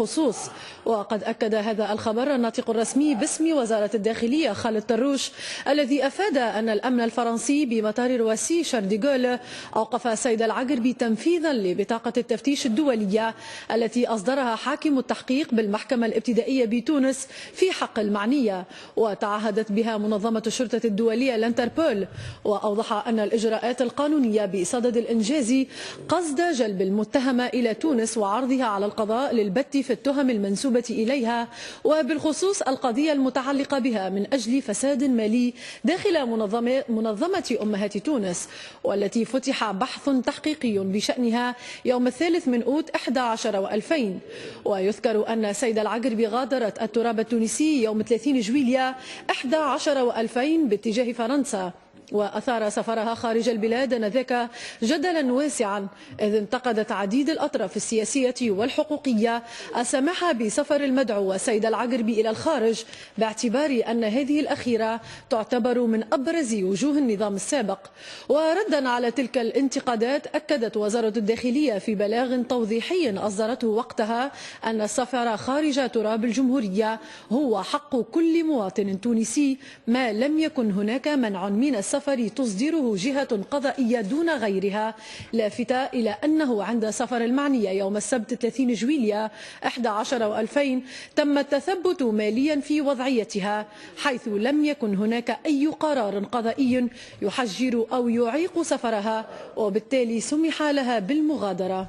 الخصوص. وقد أكد هذا الخبر الناطق الرسمي باسم وزارة الداخلية خالد طروش الذي أفاد أن الأمن الفرنسي بمطار رواسي شارل دي غول أوقف السيد العقربي تنفيذا لبطاقة التفتيش الدولية التي أصدرها حاكم التحقيق بالمحكمة الابتدائية بتونس في حق المعنية، وتعهدت بها منظمة الشرطة الدولية الانتربول. وأوضح أن الإجراءات القانونية بصدد الإنجاز قصد جلب المتهمة إلى تونس وعرضها على القضاء للبت في التهم المنسوبة إليها، وبالخصوص القضية المتعلقة بها من أجل فساد مالي داخل منظمة أمهات تونس، والتي فتح بحث تحقيقي بشأنها يوم 3 أوت 11 و2000. ويذكر أن سيد العقربي غادرت التراب التونسي يوم 30 جويلية 11 و2000 باتجاه فرنسا، وأثار سفرها خارج البلاد آنذاك جدلا واسعا، إذ انتقدت عديد الأطراف السياسية والحقوقية السماح بسفر المدعو السيد العقربي إلى الخارج، باعتبار أن هذه الأخيرة تعتبر من أبرز وجوه النظام السابق. وردا على تلك الانتقادات، أكدت وزارة الداخلية في بلاغ توضيحي أصدرته وقتها أن السفر خارج تراب الجمهورية هو حق كل مواطن تونسي، ما لم يكن هناك منع من السفر تصدره جهة قضائية دون غيرها، لافتة إلى أنه عند سفر المعنية يوم السبت 30 جويلية 11 و2000 تم التثبت ماليا في وضعيتها، حيث لم يكن هناك أي قرار قضائي يحجر أو يعيق سفرها، وبالتالي سمح لها بالمغادرة.